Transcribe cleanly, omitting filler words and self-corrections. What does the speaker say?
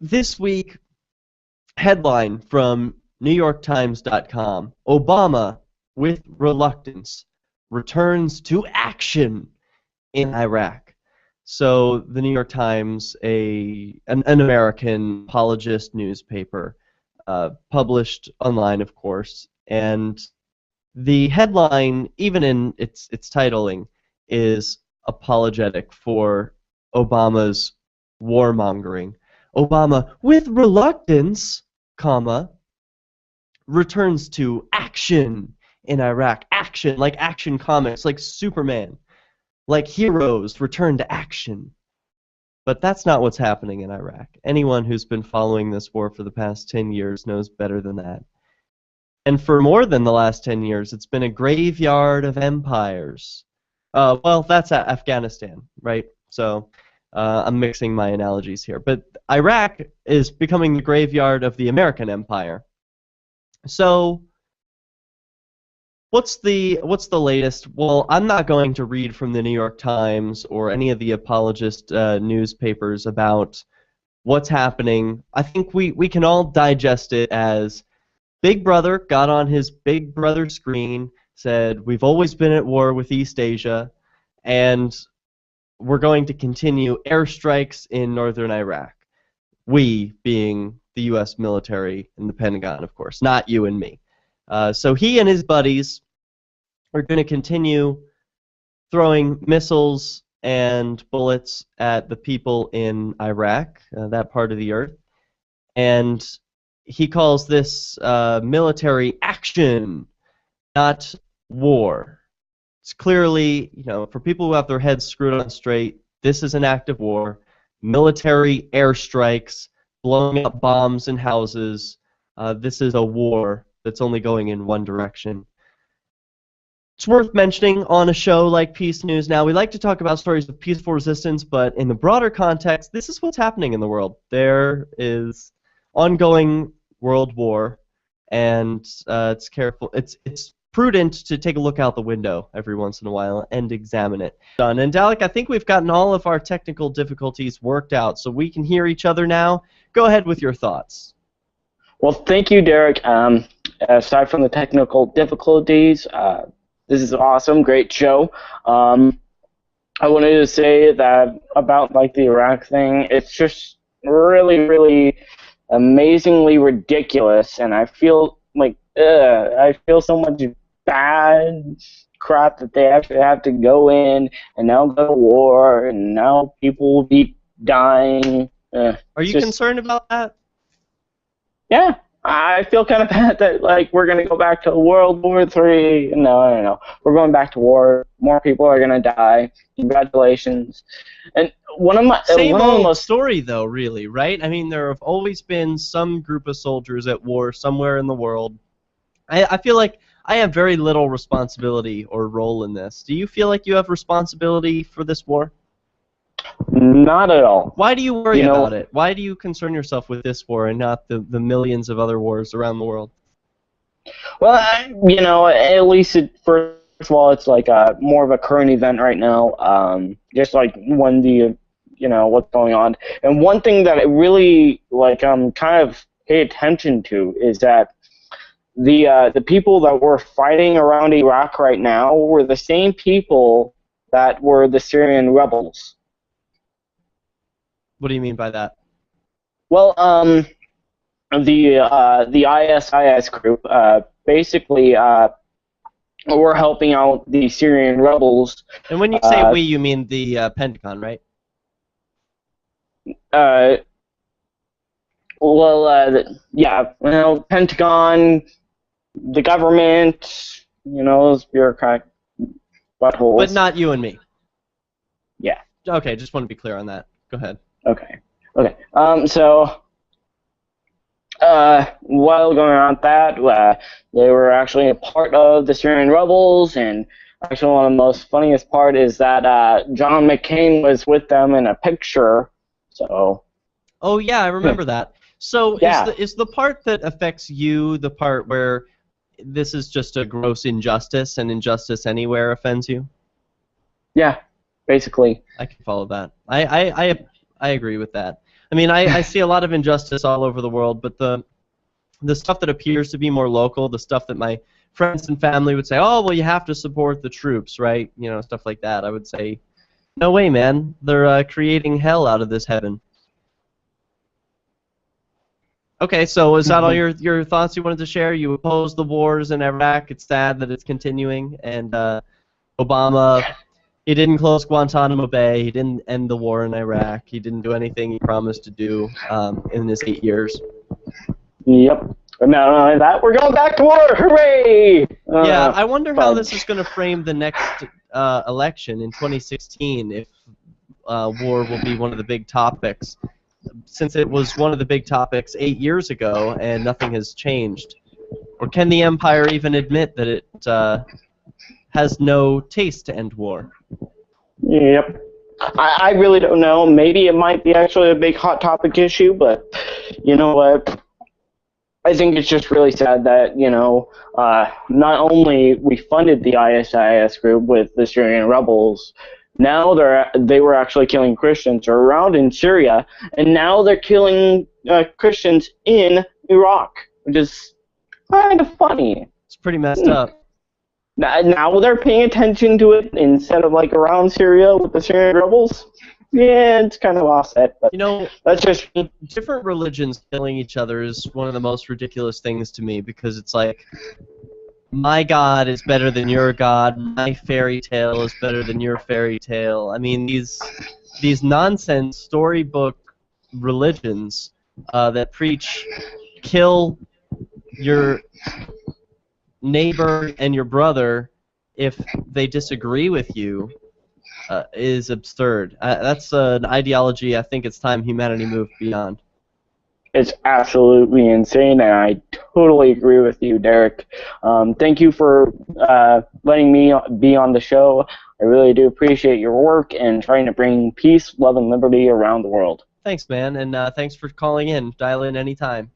this week, headline from NewYorkTimes.com: Obama, with reluctance, returns to action in Iraq. So the New York Times, an American apologist newspaper, published online, of course, and the headline, even in its titling, is apologetic for Obama's warmongering. Obama, with reluctance, comma, returns to action in Iraq. Action, like Action Comics, like Superman, like heroes return to action. But that's not what's happening in Iraq. Anyone who's been following this war for the past 10 years knows better than that. And for more than the last 10 years, it's been a graveyard of empires. Well, that's Afghanistan, right? So I'm mixing my analogies here. But Iraq is becoming the graveyard of the American empire. So what's the latest? Well, I'm not going to read from the New York Times or any of the apologist newspapers about what's happening. I think we can all digest it as Big Brother got on his Big Brother screen, said, we've always been at war with East Asia, and we're going to continue airstrikes in northern Iraq. We being the U.S. military and the Pentagon, of course, not you and me. So he and his buddies are going to continue throwing missiles and bullets at the people in Iraq, that part of the earth, and he calls this military action, not war. It's clearly, for people who have their heads screwed on straight, this is an act of war. Military airstrikes, blowing up bombs in houses. This is a war that's only going in one direction. It's worth mentioning on a show like Peace News Now, we like to talk about stories of peaceful resistance, but in the broader context, this is what's happening in the world. There is ongoing world war, and it's prudent to take a look out the window every once in a while and examine it. Done. And Dalek, I think we've gotten all of our technical difficulties worked out, so we can hear each other now. Go ahead with your thoughts. Well, thank you, Derek. Aside from the technical difficulties, this is awesome, great show. I wanted to say that about the Iraq thing, it's just really, really amazingly ridiculous, and I feel so much bad crap that they actually have to go in and now go to war, and now people will be dying. Are you concerned about that? Yeah, I feel kind of bad that we're gonna go back to World War III. No, we're going back to war. More people are gonna die. Congratulations. And same old story though, really, right? I mean, there have always been some group of soldiers at war somewhere in the world. I feel like I have very little responsibility or role in this. Do you feel like you have responsibility for this war? Not at all. Why do you worry about it? Why do you concern yourself with this war and not the millions of other wars around the world? Well, at least first of all, it's more of a current event right now. Just when what's going on. And one thing that I really kind of pay attention to is that the people that were fighting around Iraq right now were the same people that were the Syrian rebels. What do you mean by that? Well, the ISIS group basically were helping out the Syrian rebels. And when you say we, you mean the Pentagon, right? Yeah. Pentagon, the government, those bureaucratic buttholes. But not you and me. Yeah. Okay, just want to be clear on that. Go ahead. Okay. So while going on that, they were actually a part of the Syrian rebels, and actually one of the most funniest part is that John McCain was with them in a picture. So. Oh yeah, I remember that. So yeah. is the part that affects you the part where this is just a gross injustice, and injustice anywhere offends you? Yeah, basically. I can follow that. I agree with that. I mean, I see a lot of injustice all over the world, but the stuff that appears to be more local, the stuff that my friends and family would say, oh, well, you have to support the troops, right? You know, stuff like that. I would say, no way, man. They're creating hell out of this heaven. Okay, so is that all your thoughts you wanted to share? You oppose the wars in Iraq. It's sad that it's continuing, and Obama, he didn't close Guantanamo Bay. He didn't end the war in Iraq. He didn't do anything he promised to do in his 8 years. Yep. And not only that, we're going back to war. Hooray! Yeah, I wonder how this is going to frame the next election in 2016 if war will be one of the big topics, since it was one of the big topics 8 years ago and nothing has changed. Or can the Empire even admit that it has no taste to end war? Yep. I really don't know. Maybe it might be actually a big hot topic issue, but you know what? I think it's just really sad that, you know, not only we funded the ISIS group with the Syrian rebels, now they were actually killing Christians around in Syria, and now they're killing Christians in Iraq, which is kind of funny. It's pretty messed up. Now they're paying attention to it instead of like around Syria with the Syrian rebels. Yeah, it's kind of offset, but you know, that's just different religions killing each other is one of the most ridiculous things to me, because it's like, my God is better than your God, my fairy tale is better than your fairy tale. I mean, these nonsense storybook religions that preach kill your neighbor and your brother if they disagree with you is absurd. That's an ideology I think it's time humanity moved beyond. It's absolutely insane, and I totally agree with you, Derek. Thank you for letting me be on the show. I really do appreciate your work and trying to bring peace, love, and liberty around the world. Thanks, man, and thanks for calling in. Dial in anytime.